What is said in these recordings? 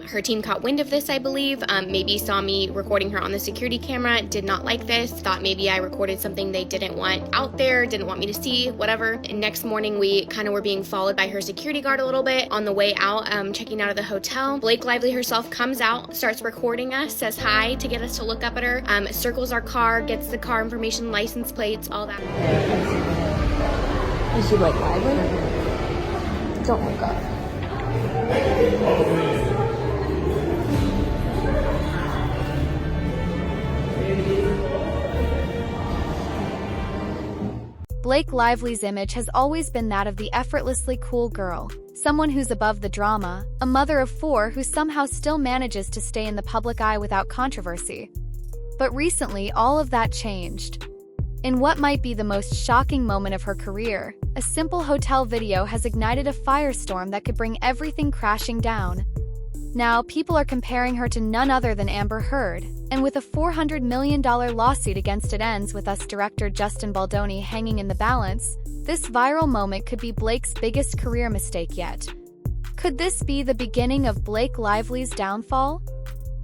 Her team caught wind of this, I believe, maybe saw me recording her on the security camera, did not like this, thought maybe I recorded something they didn't want out there, didn't want me to see, whatever. And next morning, we kind of were being followed by her security guard a little bit. On the way out, checking out of the hotel, Blake Lively herself comes out, starts recording us, says hi to get us to look up at her, circles our car, gets the car information, license plates, all that. Is she Blake Lively? Don't look up. Blake Lively's image has always been that of the effortlessly cool girl, someone who's above the drama, a mother of 4 who somehow still manages to stay in the public eye without controversy. But recently, all of that changed. In what might be the most shocking moment of her career, a simple hotel video has ignited a firestorm that could bring everything crashing down. Now, people are comparing her to none other than Amber Heard, and with a $400 million lawsuit against it ends with US director Justin Baldoni hanging in the balance, this viral moment could be Blake's biggest career mistake yet. Could this be the beginning of Blake Lively's downfall?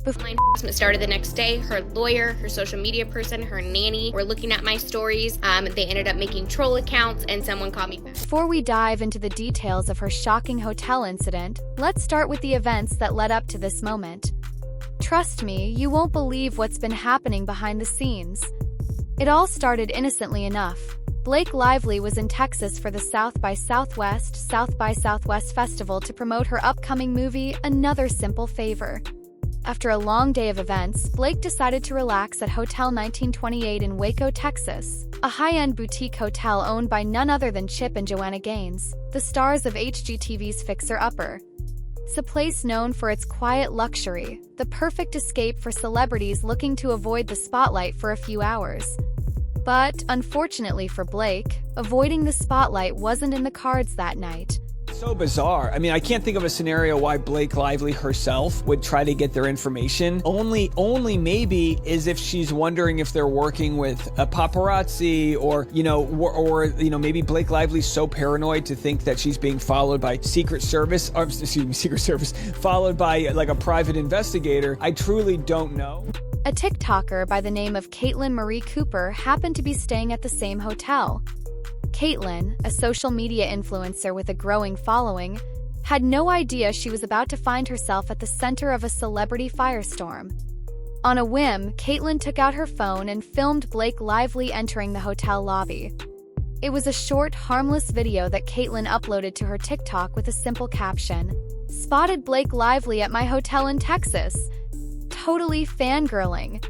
Online harassment started the next day. Her lawyer, her social media person, her nanny were looking at my stories. They ended up making troll accounts, and someone called me back. Before we dive into the details of her shocking hotel incident, let's start with the events that led up to this moment. Trust me, you won't believe what's been happening behind the scenes. It all started innocently enough. Blake Lively was in Texas for the South by Southwest Festival to promote her upcoming movie, Another Simple Favor. After a long day of events, Blake decided to relax at Hotel 1928 in Waco, Texas, a high-end boutique hotel owned by none other than Chip and Joanna Gaines, the stars of HGTV's Fixer Upper. It's a place known for its quiet luxury, the perfect escape for celebrities looking to avoid the spotlight for a few hours. But, unfortunately for Blake, avoiding the spotlight wasn't in the cards that night. So bizarre. I mean, I can't think of a scenario why Blake Lively herself would try to get their information. Only maybe is if she's wondering if they're working with a paparazzi or maybe Blake Lively's so paranoid to think that she's being followed by Secret Service, followed by like a private investigator. I truly don't know. A TikToker by the name of Caitlin Marie Cooper happened to be staying at the same hotel. Caitlin, a social media influencer with a growing following, had no idea she was about to find herself at the center of a celebrity firestorm. On a whim, Caitlin took out her phone and filmed Blake Lively entering the hotel lobby. It was a short, harmless video that Caitlin uploaded to her TikTok with a simple caption, "Spotted Blake Lively at my hotel in Texas." Totally fangirling.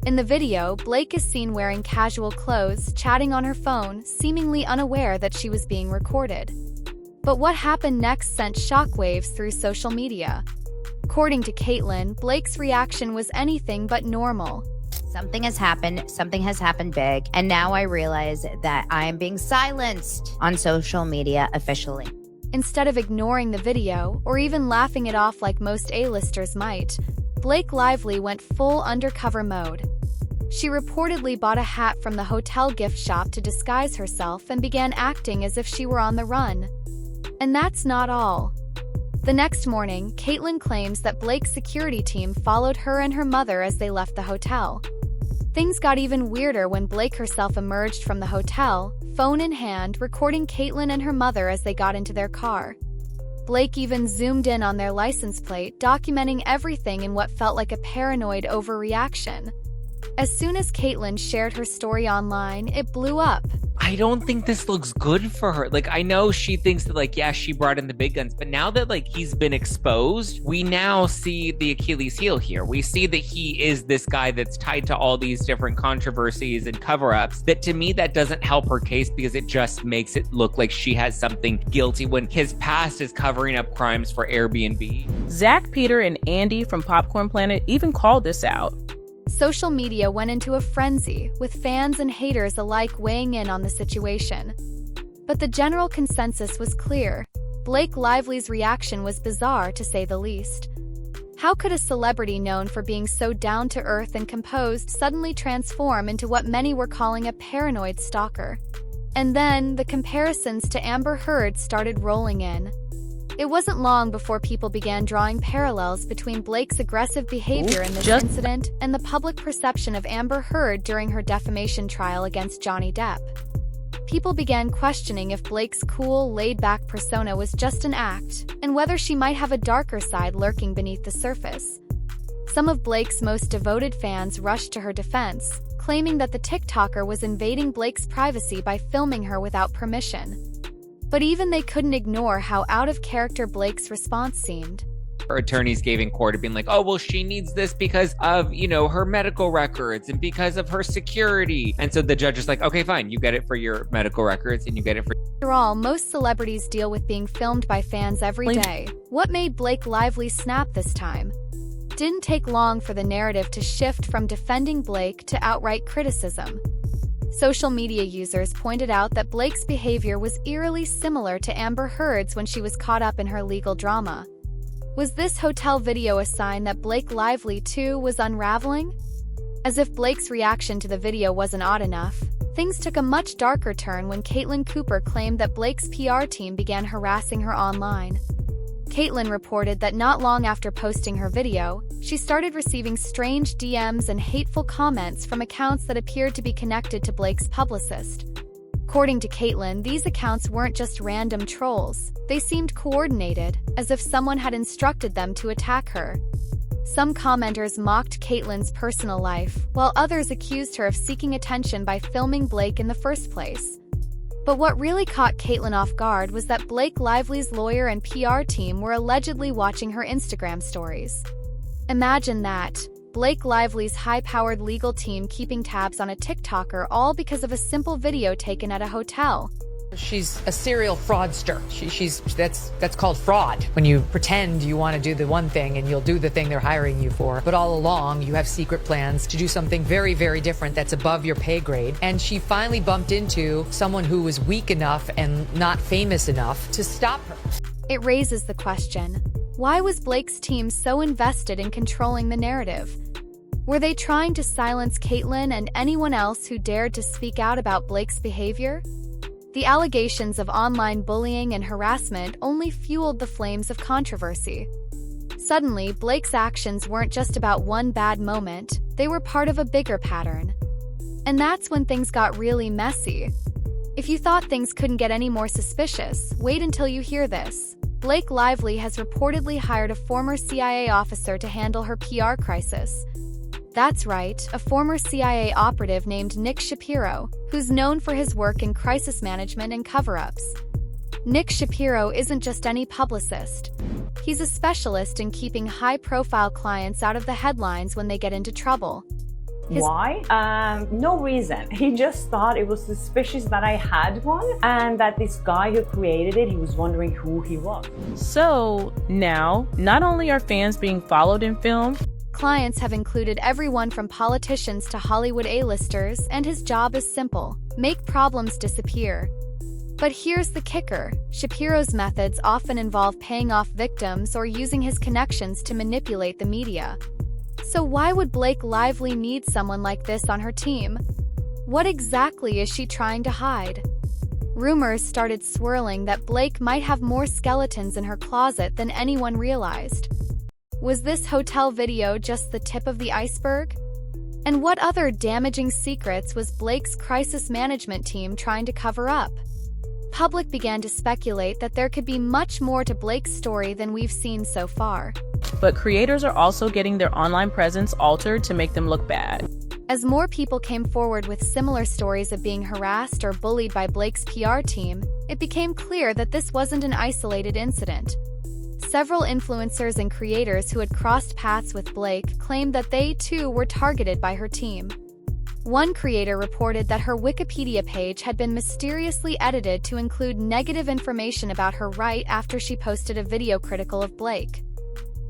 In the video, Blake is seen wearing casual clothes, chatting on her phone, seemingly unaware that she was being recorded. But what happened next sent shockwaves through social media. According to Caitlin, Blake's reaction was anything but normal. Something has happened big, and now I realize that I am being silenced on social media officially. Instead of ignoring the video, or even laughing it off like most A-listers might, Blake Lively went full undercover mode. She reportedly bought a hat from the hotel gift shop to disguise herself and began acting as if she were on the run. And that's not all. The next morning, Caitlin claims that Blake's security team followed her and her mother as they left the hotel. Things got even weirder when Blake herself emerged from the hotel, phone in hand, recording Caitlin and her mother as they got into their car. Blake even zoomed in on their license plate, documenting everything in what felt like a paranoid overreaction. As soon as Caitlin shared her story online, it blew up. I don't think this looks good for her. Like, I know she thinks that, yeah, she brought in the big guns, but now that, he's been exposed, we now see the Achilles heel here. We see that he is this guy that's tied to all these different controversies and cover-ups, that to me, that doesn't help her case because it just makes it look like she has something guilty when his past is covering up crimes for Airbnb. Zach, Peter, and Andy from Popcorn Planet even called this out. Social media went into a frenzy, with fans and haters alike weighing in on the situation. But the general consensus was clear. Blake Lively's reaction was bizarre, to say the least. How could a celebrity known for being so down-to-earth and composed suddenly transform into what many were calling a paranoid stalker? And then, the comparisons to Amber Heard started rolling in. It wasn't long before people began drawing parallels between Blake's aggressive behavior in this incident and the public perception of Amber Heard during her defamation trial against Johnny Depp. People began questioning if Blake's cool, laid-back persona was just an act, and whether she might have a darker side lurking beneath the surface. Some of Blake's most devoted fans rushed to her defense, claiming that the TikToker was invading Blake's privacy by filming her without permission. But even they couldn't ignore how out of character Blake's response seemed. Her attorneys gave in court, being like, oh, well, she needs this because of, her medical records and because of her security. And so the judge is like, okay, fine, you get it for your medical records and you get it for... After all, most celebrities deal with being filmed by fans every day. What made Blake Lively snap this time? Didn't take long for the narrative to shift from defending Blake to outright criticism. Social media users pointed out that Blake's behavior was eerily similar to Amber Heard's when she was caught up in her legal drama. Was this hotel video a sign that Blake Lively, too, was unraveling? As if Blake's reaction to the video wasn't odd enough, things took a much darker turn when Caitlin Cooper claimed that Blake's PR team began harassing her online. Caitlin reported that not long after posting her video, she started receiving strange DMs and hateful comments from accounts that appeared to be connected to Blake's publicist. According to Caitlin, these accounts weren't just random trolls. They seemed coordinated, as if someone had instructed them to attack her. Some commenters mocked Caitlin's personal life, while others accused her of seeking attention by filming Blake in the first place. But what really caught Caitlin off guard was that Blake Lively's lawyer and PR team were allegedly watching her Instagram stories. Imagine that. Blake Lively's high-powered legal team keeping tabs on a TikToker, all because of a simple video taken at a hotel. She's a serial fraudster. That's called fraud. When you pretend you want to do the one thing and you'll do the thing they're hiring you for, but all along you have secret plans to do something very, very different that's above your pay grade. And she finally bumped into someone who was weak enough and not famous enough to stop her. It raises the question, why was Blake's team so invested in controlling the narrative? Were they trying to silence Caitlin and anyone else who dared to speak out about Blake's behavior? The allegations of online bullying and harassment only fueled the flames of controversy. Suddenly, Blake's actions weren't just about one bad moment, they were part of a bigger pattern. And that's when things got really messy. If you thought things couldn't get any more suspicious, wait until you hear this. Blake Lively has reportedly hired a former CIA officer to handle her PR crisis. That's right, a former CIA operative named Nick Shapiro, who's known for his work in crisis management and cover-ups. Nick Shapiro isn't just any publicist. He's a specialist in keeping high-profile clients out of the headlines when they get into trouble. Why? No reason. He just thought it was suspicious that I had one and that this guy who created it, he was wondering who he was. So now, not only are fans being followed and filmed, clients have included everyone from politicians to Hollywood A-listers, and his job is simple: make problems disappear. But here's the kicker: Shapiro's methods often involve paying off victims or using his connections to manipulate the media. So why would Blake Lively need someone like this on her team? What exactly is she trying to hide? Rumors started swirling that Blake might have more skeletons in her closet than anyone realized. Was this hotel video just the tip of the iceberg? And what other damaging secrets was Blake's crisis management team trying to cover up? Public began to speculate that there could be much more to Blake's story than we've seen so far. but creators are also getting their online presence altered to make them look bad. As more people came forward with similar stories of being harassed or bullied by Blake's PR team, it became clear that this wasn't an isolated incident. Several influencers and creators who had crossed paths with Blake claimed that they, too, were targeted by her team. One creator reported that her Wikipedia page had been mysteriously edited to include negative information about her right after she posted a video critical of Blake.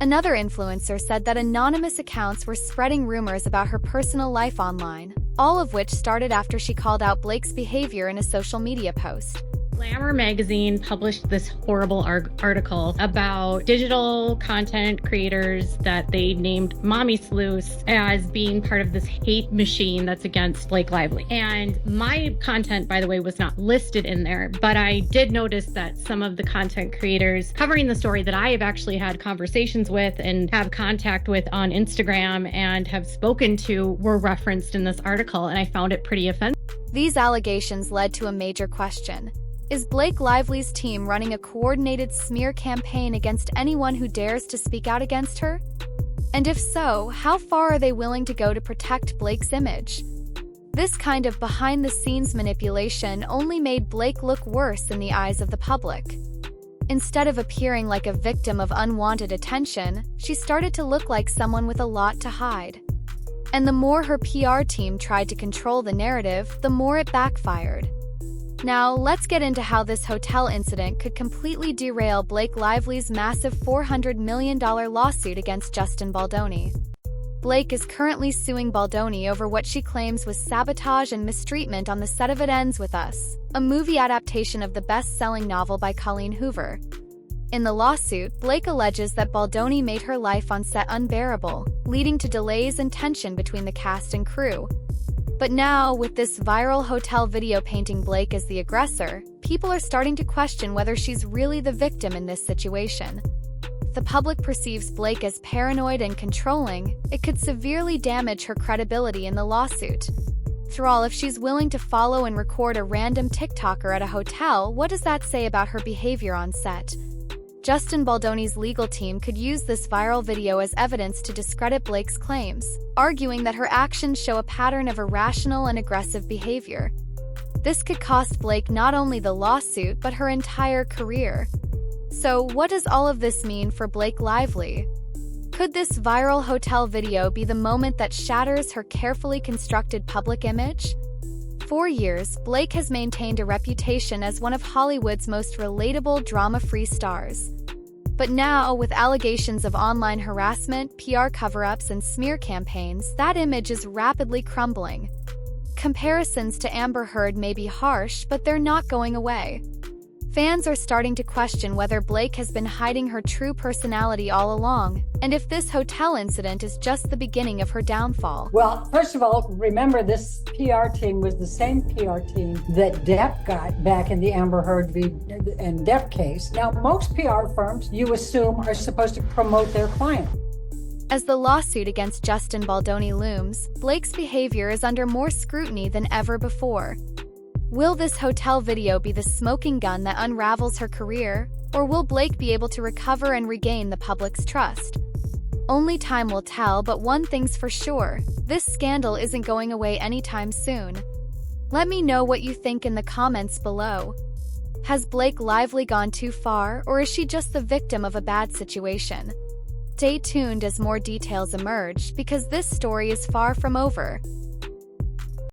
Another influencer said that anonymous accounts were spreading rumors about her personal life online, all of which started after she called out Blake's behavior in a social media post. Glamour magazine published this horrible article about digital content creators that they named Mommy Sleuths as being part of this hate machine that's against Blake Lively. And my content, by the way, was not listed in there, but I did notice that some of the content creators covering the story that I have actually had conversations with and have contact with on Instagram and have spoken to were referenced in this article, and I found it pretty offensive. These allegations led to a major question. Is Blake Lively's team running a coordinated smear campaign against anyone who dares to speak out against her? And if so, how far are they willing to go to protect Blake's image? This kind of behind-the-scenes manipulation only made Blake look worse in the eyes of the public. Instead of appearing like a victim of unwanted attention, she started to look like someone with a lot to hide. And the more her PR team tried to control the narrative, the more it backfired. Now, let's get into how this hotel incident could completely derail Blake Lively's massive $400 million lawsuit against Justin Baldoni. Blake is currently suing Baldoni over what she claims was sabotage and mistreatment on the set of It Ends With Us, a movie adaptation of the best-selling novel by Colleen Hoover. In the lawsuit, Blake alleges that Baldoni made her life on set unbearable, leading to delays and tension between the cast and crew. But now, with this viral hotel video painting Blake as the aggressor, people are starting to question whether she's really the victim in this situation. If the public perceives Blake as paranoid and controlling, it could severely damage her credibility in the lawsuit. After all, if she's willing to follow and record a random TikToker at a hotel, what does that say about her behavior on set? Justin Baldoni's legal team could use this viral video as evidence to discredit Blake's claims, arguing that her actions show a pattern of irrational and aggressive behavior. This could cost Blake not only the lawsuit, but her entire career. So, what does all of this mean for Blake Lively? Could this viral hotel video be the moment that shatters her carefully constructed public image? For years, Blake has maintained a reputation as one of Hollywood's most relatable, drama-free stars. But now, with allegations of online harassment, PR cover-ups, and smear campaigns, that image is rapidly crumbling. Comparisons to Amber Heard may be harsh, but they're not going away. Fans are starting to question whether Blake has been hiding her true personality all along, and if this hotel incident is just the beginning of her downfall. Well, first of all, remember this PR team was the same PR team that Depp got back in the Amber Heard and Depp case. Now, most PR firms, you assume, are supposed to promote their client. As the lawsuit against Justin Baldoni looms, Blake's behavior is under more scrutiny than ever before. Will this hotel video be the smoking gun that unravels her career, or will Blake be able to recover and regain the public's trust? Only time will tell, but one thing's for sure, this scandal isn't going away anytime soon. Let me know what you think in the comments below. Has Blake Lively gone too far, or is she just the victim of a bad situation? Stay tuned as more details emerge, because this story is far from over.